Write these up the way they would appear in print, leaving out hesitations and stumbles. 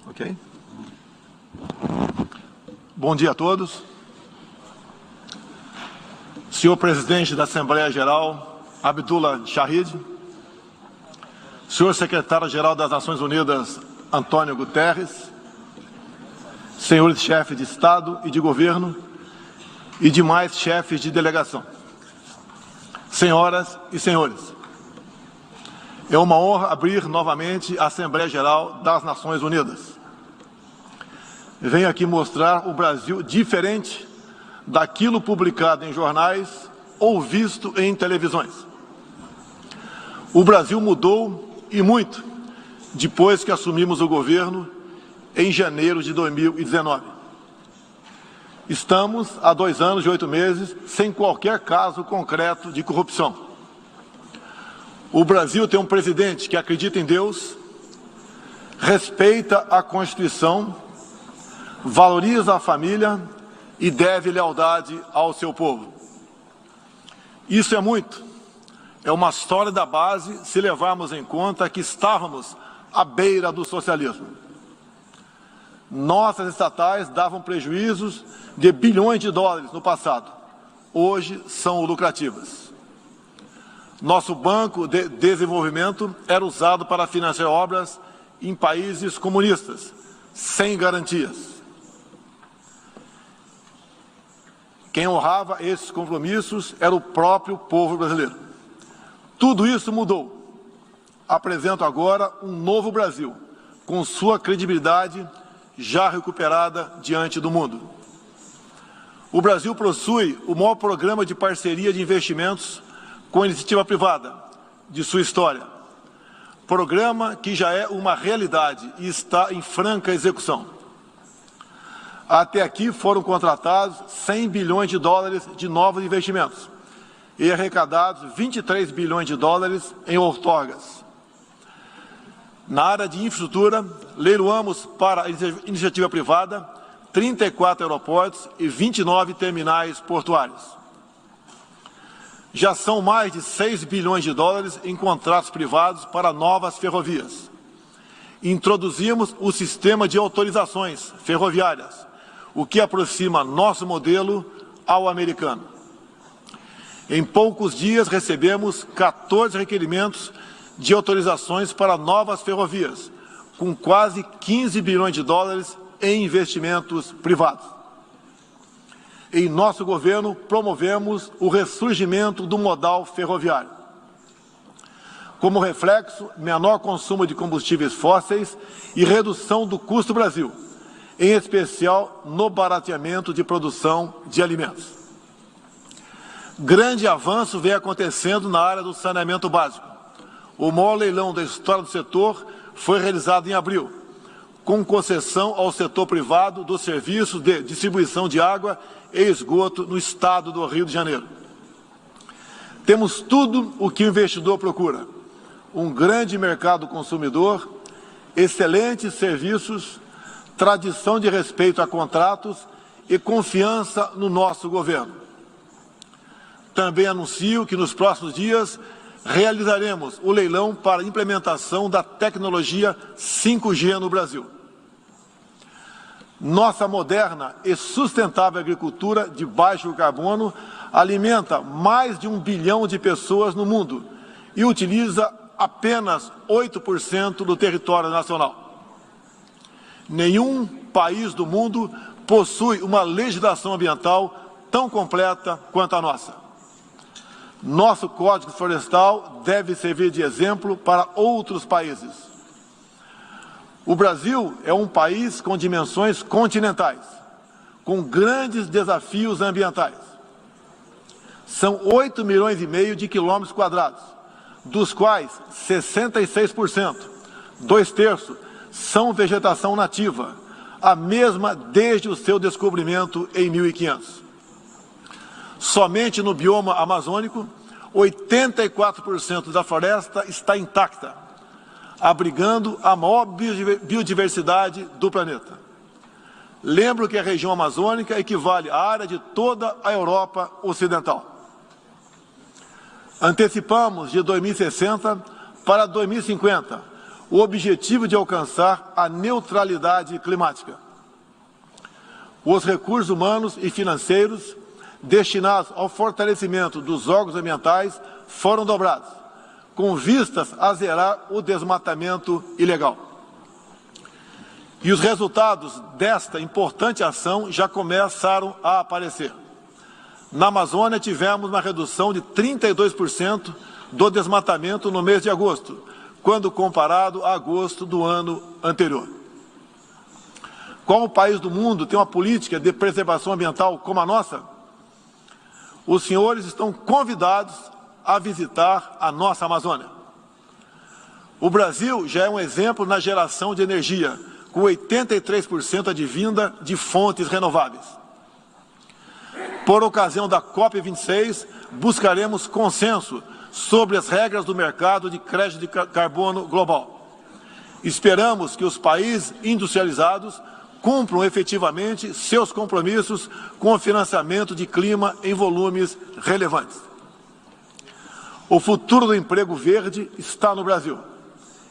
Ok? Bom dia a todos. Senhor Presidente da Assembleia Geral, Abdullah Shahid, Senhor Secretário-Geral das Nações Unidas, Antônio Guterres, senhores chefes de Estado e de Governo e demais chefes de delegação, senhoras e senhores, é uma honra abrir novamente a Assembleia Geral das Nações Unidas. Venho aqui mostrar o Brasil diferente daquilo publicado em jornais ou visto em televisões. O Brasil mudou e muito depois que assumimos o governo em janeiro de 2019. Estamos há 2 anos e 8 meses sem qualquer caso concreto de corrupção. O Brasil tem um presidente que acredita em Deus, respeita a Constituição, valoriza a família e deve lealdade ao seu povo. Isso é muito. É uma sólida base se levarmos em conta que estávamos à beira do socialismo. Nossas estatais davam prejuízos de bilhões de dólares no passado. Hoje são lucrativas. Nosso Banco de Desenvolvimento era usado para financiar obras em países comunistas, sem garantias. Quem honrava esses compromissos era o próprio povo brasileiro. Tudo isso mudou. Apresento agora um novo Brasil, com sua credibilidade já recuperada diante do mundo. O Brasil possui o maior programa de parceria de investimentos com a iniciativa privada de sua história. Programa que já é uma realidade e está em franca execução. Até aqui foram contratados 100 bilhões de dólares de novos investimentos e arrecadados 23 bilhões de dólares em outorgas. Na área de infraestrutura, leiloamos para a iniciativa privada 34 aeroportos e 29 terminais portuários. Já são mais de 6 bilhões de dólares em contratos privados para novas ferrovias. Introduzimos o sistema de autorizações ferroviárias, o que aproxima nosso modelo ao americano. Em poucos dias recebemos 14 requerimentos de autorizações para novas ferrovias, com quase 15 bilhões de dólares em investimentos privados. Em nosso governo, promovemos o ressurgimento do modal ferroviário. Como reflexo, menor consumo de combustíveis fósseis e redução do custo Brasil, em especial no barateamento de produção de alimentos. Grande avanço vem acontecendo na área do saneamento básico. O maior leilão da história do setor foi realizado em abril, com concessão ao setor privado dos serviços de distribuição de água e esgoto no estado do Rio de Janeiro. Temos tudo o que o investidor procura: um grande mercado consumidor, excelentes serviços, tradição de respeito a contratos e confiança no nosso governo. Também anuncio que nos próximos dias realizaremos o leilão para a implementação da tecnologia 5G no Brasil. Nossa moderna e sustentável agricultura de baixo carbono alimenta mais de 1 bilhão de pessoas no mundo e utiliza apenas 8% do território nacional. Nenhum país do mundo possui uma legislação ambiental tão completa quanto a nossa. Nosso Código Florestal deve servir de exemplo para outros países. O Brasil é um país com dimensões continentais, com grandes desafios ambientais. São 8,5 milhões de quilômetros quadrados, dos quais 66%, 2/3, são vegetação nativa, a mesma desde o seu descobrimento em 1500. Somente no bioma amazônico, 84% da floresta está intacta, abrigando a maior biodiversidade do planeta. Lembro que a região amazônica equivale à área de toda a Europa Ocidental. Antecipamos de 2060 para 2050 o objetivo de alcançar a neutralidade climática. Os recursos humanos e financeiros destinados ao fortalecimento dos órgãos ambientais foram dobrados, com vistas a zerar o desmatamento ilegal. E os resultados desta importante ação já começaram a aparecer. Na Amazônia, tivemos uma redução de 32% do desmatamento no mês de agosto, quando comparado a agosto do ano anterior. Qual país do mundo tem uma política de preservação ambiental como a nossa? Os senhores estão convidados a visitar a nossa Amazônia. O Brasil já é um exemplo na geração de energia, com 83% advinda de fontes renováveis. Por ocasião da COP26, buscaremos consenso sobre as regras do mercado de crédito de carbono global. Esperamos que os países industrializados cumpram efetivamente seus compromissos com o financiamento de clima em volumes relevantes. O futuro do emprego verde está no Brasil.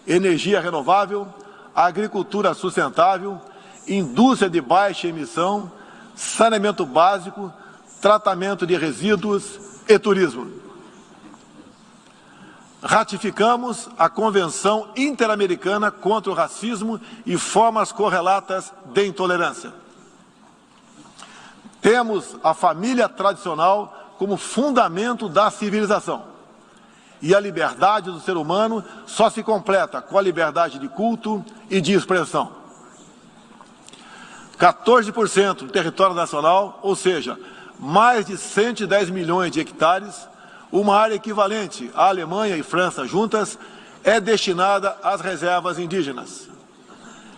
Energia renovável, agricultura sustentável, indústria de baixa emissão, saneamento básico, tratamento de resíduos e turismo. Ratificamos a Convenção Interamericana contra o Racismo e formas correlatas de intolerância. Temos a família tradicional como fundamento da civilização. E a liberdade do ser humano só se completa com a liberdade de culto e de expressão. 14% do território nacional, ou seja, mais de 110 milhões de hectares, uma área equivalente à Alemanha e França juntas, é destinada às reservas indígenas.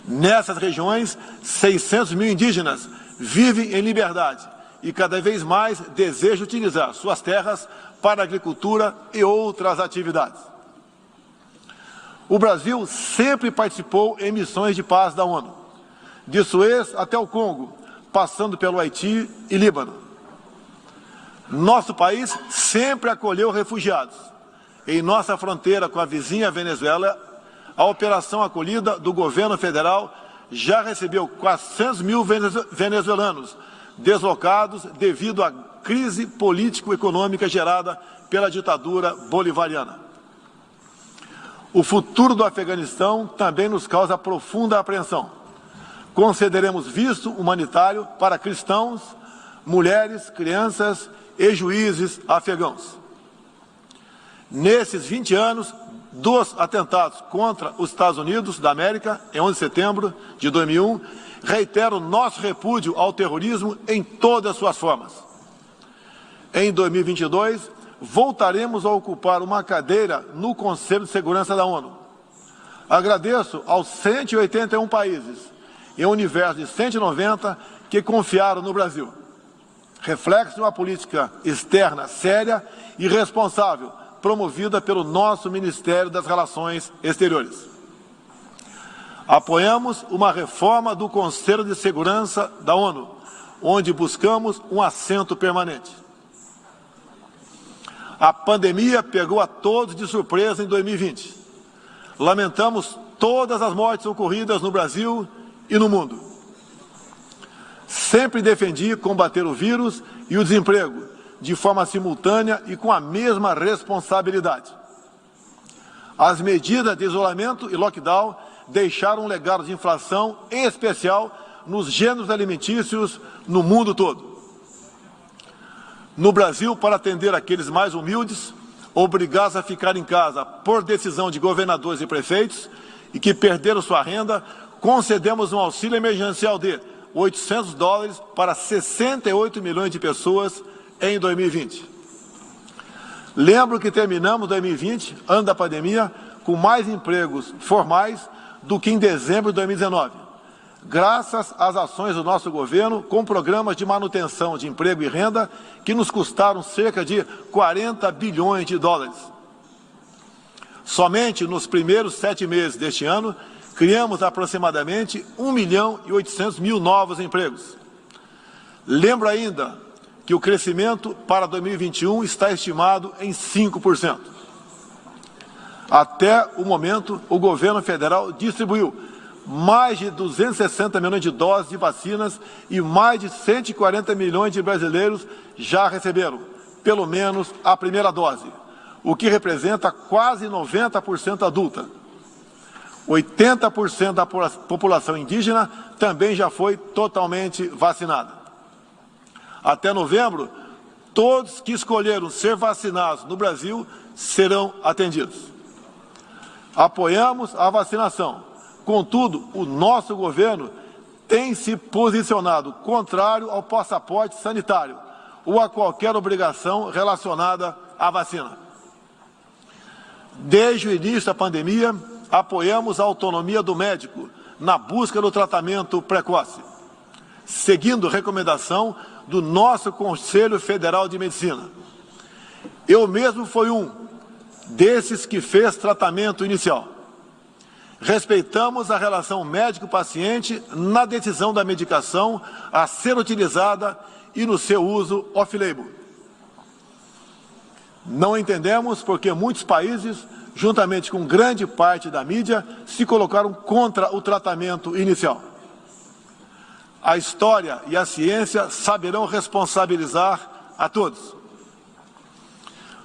Nessas regiões, 600 mil indígenas vivem em liberdade e cada vez mais desejam utilizar suas terras para a agricultura e outras atividades. O Brasil sempre participou em missões de paz da ONU, de Suez até o Congo, passando pelo Haiti e Líbano. Nosso país sempre acolheu refugiados. Em nossa fronteira com a vizinha Venezuela, a operação acolhida do governo federal já recebeu 400 mil venezuelanos deslocados devido à crise político-econômica gerada pela ditadura bolivariana. O futuro do Afeganistão também nos causa profunda apreensão. Concederemos visto humanitário para cristãos, mulheres, crianças e juízes afegãos. Nesses 20 anos dos atentados contra os Estados Unidos da América, em 11 de setembro de 2001, reitero nosso repúdio ao terrorismo em todas as suas formas. Em 2022, voltaremos a ocupar uma cadeira no Conselho de Segurança da ONU. Agradeço aos 181 países, em um universo de 190, que confiaram no Brasil. Reflexo de uma política externa séria e responsável, promovida pelo nosso Ministério das Relações Exteriores. Apoiamos uma reforma do Conselho de Segurança da ONU, onde buscamos um assento permanente. A pandemia pegou a todos de surpresa em 2020. Lamentamos todas as mortes ocorridas no Brasil e no mundo. Sempre defendi combater o vírus e o desemprego, de forma simultânea e com a mesma responsabilidade. As medidas de isolamento e lockdown deixaram um legado de inflação, em especial nos gêneros alimentícios no mundo todo. No Brasil, para atender aqueles mais humildes, obrigados a ficar em casa por decisão de governadores e prefeitos e que perderam sua renda, concedemos um auxílio emergencial de $800 para 68 milhões de pessoas em 2020. Lembro que terminamos 2020, ano da pandemia, com mais empregos formais do que em dezembro de 2019, graças às ações do nosso governo com programas de manutenção de emprego e renda que nos custaram cerca de 40 bilhões de dólares. Somente nos primeiros 7 meses deste ano, criamos aproximadamente 1.800.000 novos empregos. Lembro ainda que o crescimento para 2021 está estimado em 5%. Até o momento, o governo federal distribuiu mais de 260 milhões de doses de vacinas e mais de 140 milhões de brasileiros já receberam, pelo menos, a primeira dose, o que representa quase 90% adulta. 80% da população indígena também já foi totalmente vacinada. Até novembro, todos que escolheram ser vacinados no Brasil serão atendidos. Apoiamos a vacinação. Contudo, o nosso governo tem se posicionado contrário ao passaporte sanitário ou a qualquer obrigação relacionada à vacina. Desde o início da pandemia, apoiamos a autonomia do médico na busca do tratamento precoce, seguindo recomendação do nosso Conselho Federal de Medicina. Eu mesmo fui um desses que fez tratamento inicial. Respeitamos a relação médico-paciente na decisão da medicação a ser utilizada e no seu uso off-label. Não entendemos porque muitos países, juntamente com grande parte da mídia, se colocaram contra o tratamento inicial. A história e a ciência saberão responsabilizar a todos.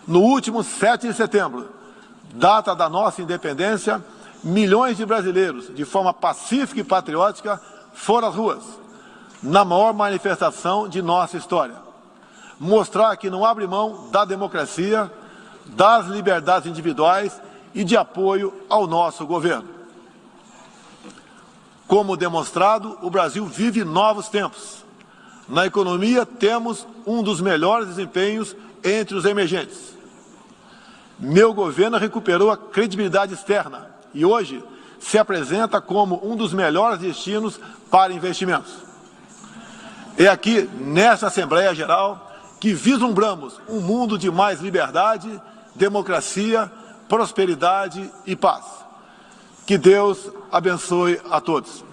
No último 7 de setembro, data da nossa independência, milhões de brasileiros, de forma pacífica e patriótica, foram às ruas, na maior manifestação de nossa história. Mostrar que não abre mão da democracia, das liberdades individuais e de apoio ao nosso governo. Como demonstrado, o Brasil vive novos tempos. Na economia, temos um dos melhores desempenhos entre os emergentes. Meu governo recuperou a credibilidade externa e hoje se apresenta como um dos melhores destinos para investimentos. É aqui, nesta Assembleia Geral, que vislumbramos um mundo de mais liberdade, democracia, prosperidade e paz. Que Deus abençoe a todos.